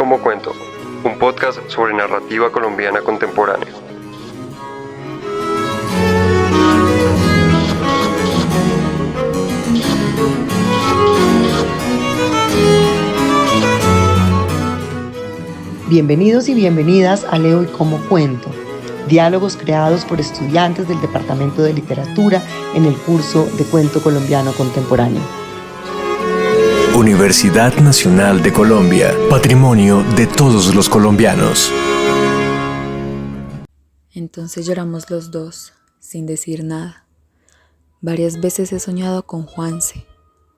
como cuento, un podcast sobre narrativa colombiana contemporánea. Bienvenidos y bienvenidas a Leo y Como Cuento, diálogos creados por estudiantes del Departamento de Literatura en el curso de Cuento Colombiano Contemporáneo. Universidad Nacional de Colombia, patrimonio de todos los colombianos. Entonces lloramos los dos, sin decir nada. Varias veces he soñado con Juanse.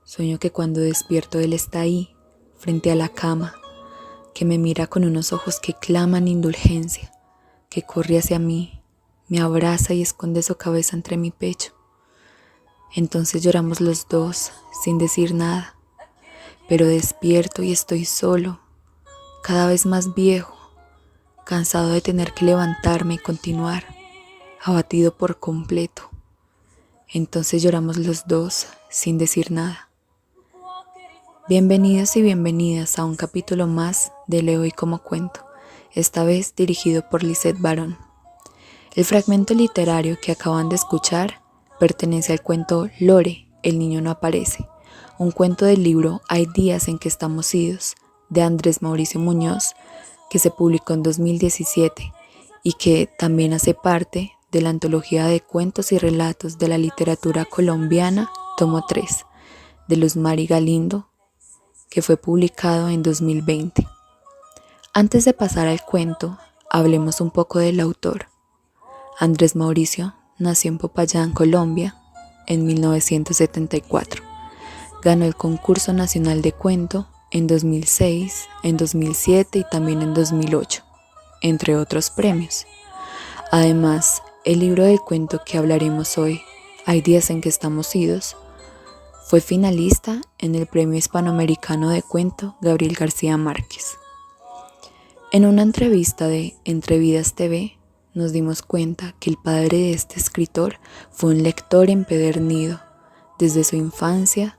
Sueño que cuando despierto él está ahí, frente a la cama, que me mira con unos ojos que claman indulgencia, que corre hacia mí, me abraza y esconde su cabeza entre mi pecho. Entonces lloramos los dos, sin decir nada, pero despierto y estoy solo, cada vez más viejo, cansado de tener que levantarme y continuar, abatido por completo. Entonces lloramos los dos, sin decir nada. Bienvenidos y bienvenidas a un capítulo más de Leo y Como Cuento, esta vez dirigido por Lisette Barón. El fragmento literario que acaban de escuchar pertenece al cuento Lore, el niño no aparece, un cuento del libro Hay días en que estamos idos, de Andrés Mauricio Muñoz, que se publicó en 2017 y que también hace parte de la antología de cuentos y relatos de la literatura colombiana, tomo 3, de Luz Mari Galindo, que fue publicado en 2020. Antes de pasar al cuento, hablemos un poco del autor. Andrés Mauricio nació en Popayán, Colombia, en 1974. Ganó el Concurso Nacional de Cuento en 2006, en 2007 y también en 2008, entre otros premios. Además, el libro del cuento que hablaremos hoy, Hay días en que estamos idos, fue finalista en el Premio Hispanoamericano de Cuento Gabriel García Márquez. En una entrevista de Entrevidas TV, nos dimos cuenta que el padre de este escritor fue un lector empedernido. Desde su infancia,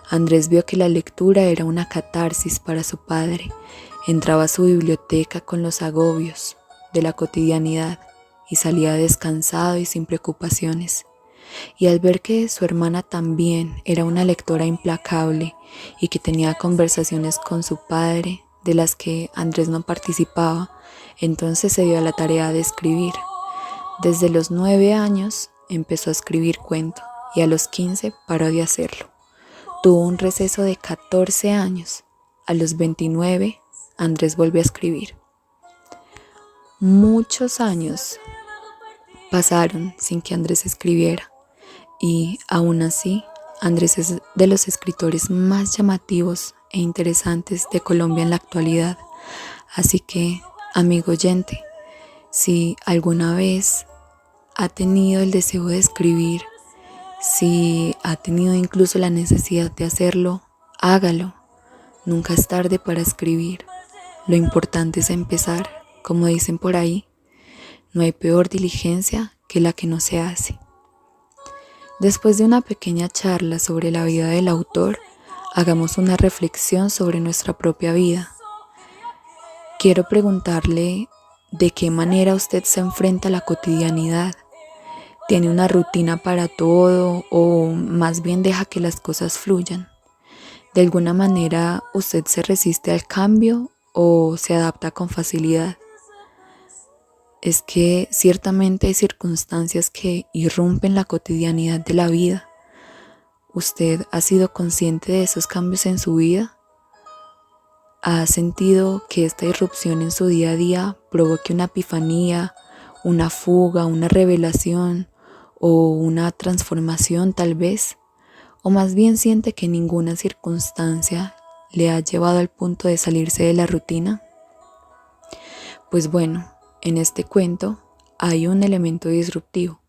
Andrés vio que la lectura era una catarsis para su padre. Entraba a su biblioteca con los agobios de la cotidianidad y salía descansado y sin preocupaciones. Y al ver que su hermana también era una lectora implacable y que tenía conversaciones con su padre de las que Andrés no participaba, entonces se dio a la tarea de escribir. Desde los 9 años empezó a escribir cuento y a los 15 paró de hacerlo. Tuvo un receso de 14 años. A los 29, Andrés volvió a escribir. Muchos años pasaron sin que Andrés escribiera. Y aún así, Andrés es de los escritores más llamativos e interesantes de Colombia en la actualidad. Así que, amigo oyente, si alguna vez ha tenido el deseo de escribir, si ha tenido incluso la necesidad de hacerlo, hágalo. Nunca es tarde para escribir. Lo importante es empezar, como dicen por ahí. No hay peor diligencia que la que no se hace. Después de una pequeña charla sobre la vida del autor, hagamos una reflexión sobre nuestra propia vida. Quiero preguntarle de qué manera usted se enfrenta a la cotidianidad. ¿Tiene una rutina para todo o más bien deja que las cosas fluyan? ¿De alguna manera usted se resiste al cambio o se adapta con facilidad? Es que ciertamente hay circunstancias que irrumpen la cotidianidad de la vida. ¿Usted ha sido consciente de esos cambios en su vida? ¿Ha sentido que esta irrupción en su día a día provoque una epifanía, una fuga, una revelación o una transformación tal vez? ¿O más bien siente que ninguna circunstancia le ha llevado al punto de salirse de la rutina? Pues bueno, en este cuento hay un elemento disruptivo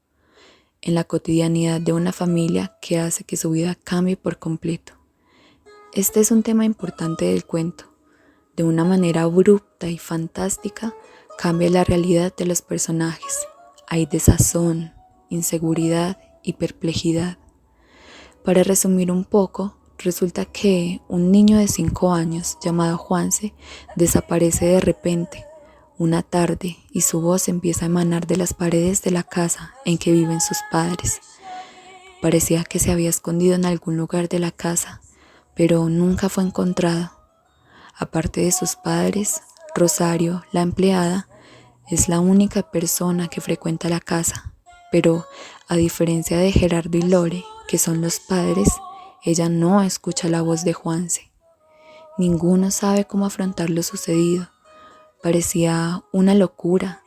en la cotidianidad de una familia que hace que su vida cambie por completo. Este es un tema importante del cuento. De una manera abrupta y fantástica cambia la realidad de los personajes. Hay desazón, inseguridad y perplejidad. Para resumir un poco, resulta que un niño de 5 años llamado Juanse desaparece de repente una tarde y su voz empieza a emanar de las paredes de la casa en que viven sus padres. Parecía que se había escondido en algún lugar de la casa, pero nunca fue encontrado. Aparte de sus padres, Rosario, la empleada, es la única persona que frecuenta la casa, pero a diferencia de Gerardo y Lore, que son los padres, ella no escucha la voz de Juanse. Ninguno sabe cómo afrontar lo sucedido. Parecía una locura.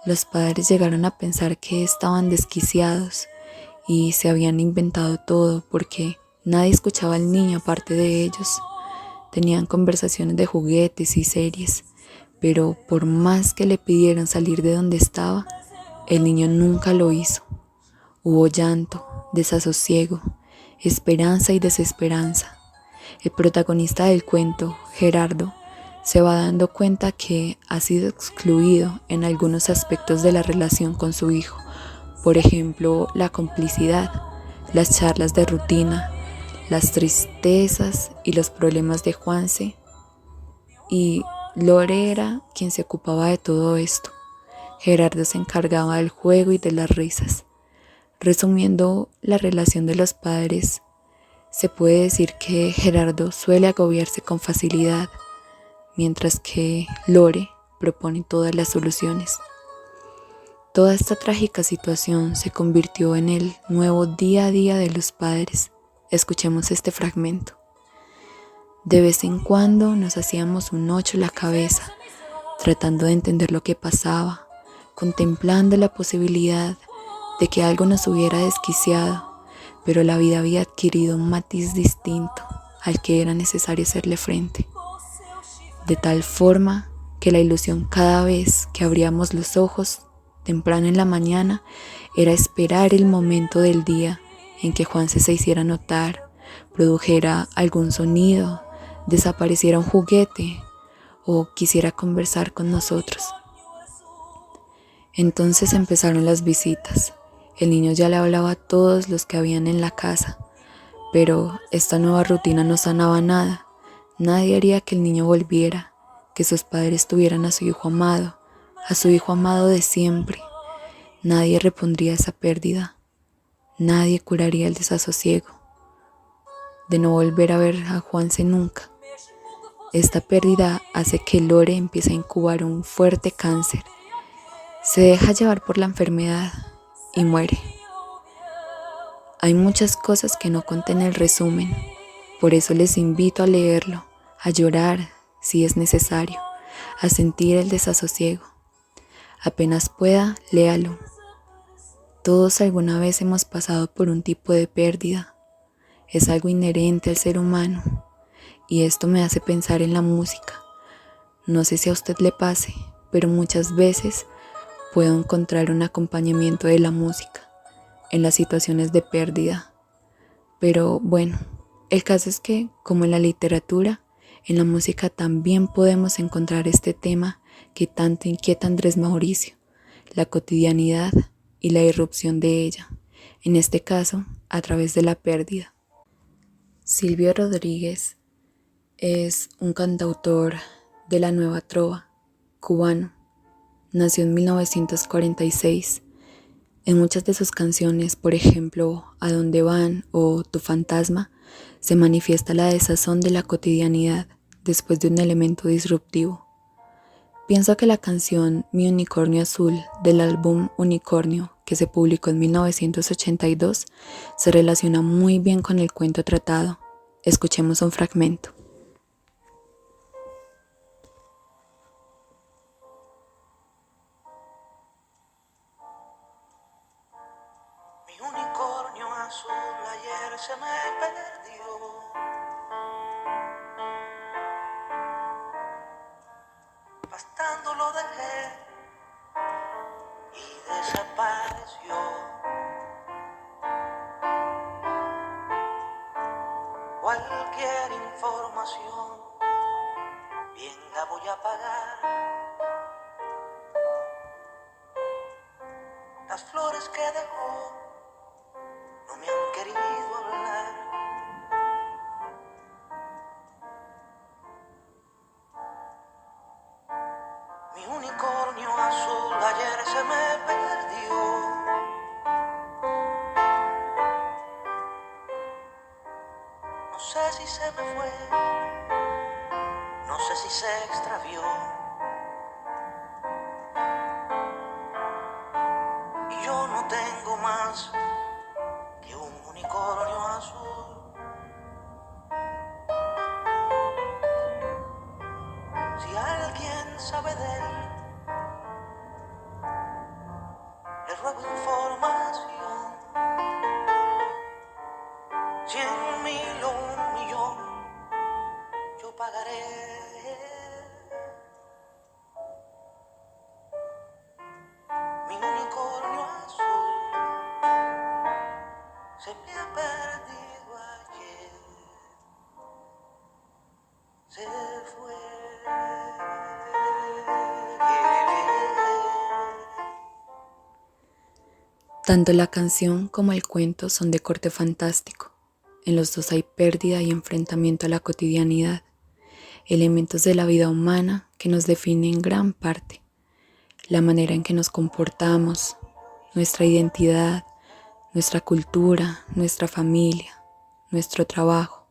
Los padres llegaron a pensar que estaban desquiciados y se habían inventado todo porque nadie escuchaba al niño aparte de ellos. Tenían conversaciones de juguetes y series, pero por más que le pidieron salir de donde estaba, el niño nunca lo hizo. Hubo llanto, desasosiego, esperanza y desesperanza. El protagonista del cuento, Gerardo, se va dando cuenta que ha sido excluido en algunos aspectos de la relación con su hijo. Por ejemplo, la complicidad, las charlas de rutina, las tristezas y los problemas de Juanse. Y Lore era quien se ocupaba de todo esto. Gerardo se encargaba del juego y de las risas. Resumiendo la relación de los padres, se puede decir que Gerardo suele agobiarse con facilidad, mientras que Lore propone todas las soluciones. Toda esta trágica situación se convirtió en el nuevo día a día de los padres. Escuchemos este fragmento. De vez en cuando nos hacíamos un ocho en la cabeza, tratando de entender lo que pasaba, contemplando la posibilidad de que algo nos hubiera desquiciado, pero la vida había adquirido un matiz distinto al que era necesario hacerle frente. De tal forma que la ilusión cada vez que abríamos los ojos, temprano en la mañana, era esperar el momento del día en que Juanse se hiciera notar, produjera algún sonido, desapareciera un juguete o quisiera conversar con nosotros. Entonces empezaron las visitas. El niño ya le hablaba a todos los que habían en la casa, pero esta nueva rutina no sanaba nada. Nadie haría que el niño volviera, que sus padres tuvieran a su hijo amado de siempre. Nadie repondría esa pérdida. Nadie curaría el desasosiego de no volver a ver a Juanse nunca. Esta pérdida hace que Lore empiece a incubar un fuerte cáncer. Se deja llevar por la enfermedad y muere. Hay muchas cosas que no contiene el resumen, por eso les invito a leerlo, a llorar si es necesario, a sentir el desasosiego. Apenas pueda, léalo. Todos alguna vez hemos pasado por un tipo de pérdida. Es algo inherente al ser humano y esto me hace pensar en la música. No sé si a usted le pase, pero muchas veces puedo encontrar un acompañamiento de la música en las situaciones de pérdida. Pero bueno, el caso es que, como en la literatura, en la música también podemos encontrar este tema que tanto inquieta a Andrés Mauricio, la cotidianidad y la irrupción de ella, en este caso a través de la pérdida. Silvio Rodríguez es un cantautor de la nueva trova, cubano. Nació en 1946. En muchas de sus canciones, por ejemplo, ¿A dónde van? O Tu fantasma, se manifiesta la desazón de la cotidianidad después de un elemento disruptivo. Pienso que la canción Mi unicornio azul del álbum Unicornio, que se publicó en 1982, se relaciona muy bien con el cuento tratado. Escuchemos un fragmento. Mi unicornio azul ayer se me perdió. Pastando lo dejé y desapareció. Cualquier información bien la voy a pagar. Las flores que dejó no me han querido hablar. sé si se me fue, no sé si se extravió. Y yo no tengo más que un unicornio azul. Si alguien sabe de él, le ruego información. 100.000 o 1.000.000, yo pagaré. Mi unicornio azul se me ha perdido ayer, se fue. Tanto la canción como el cuento son de corte fantástico. En los dos hay pérdida y enfrentamiento a la cotidianidad, elementos de la vida humana que nos definen en gran parte. La manera en que nos comportamos, nuestra identidad, nuestra cultura, nuestra familia, nuestro trabajo.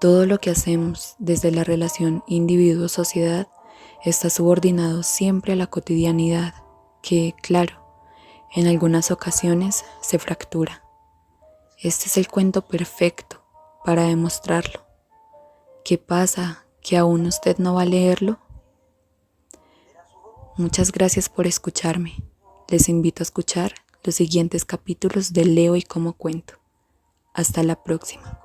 Todo lo que hacemos desde la relación individuo-sociedad está subordinado siempre a la cotidianidad que, claro, en algunas ocasiones se fractura. Este es el cuento perfecto para demostrarlo. ¿Qué pasa? ¿Que aún usted no va a leerlo? Muchas gracias por escucharme. Les invito a escuchar los siguientes capítulos de Leo y Cómo Cuento. Hasta la próxima.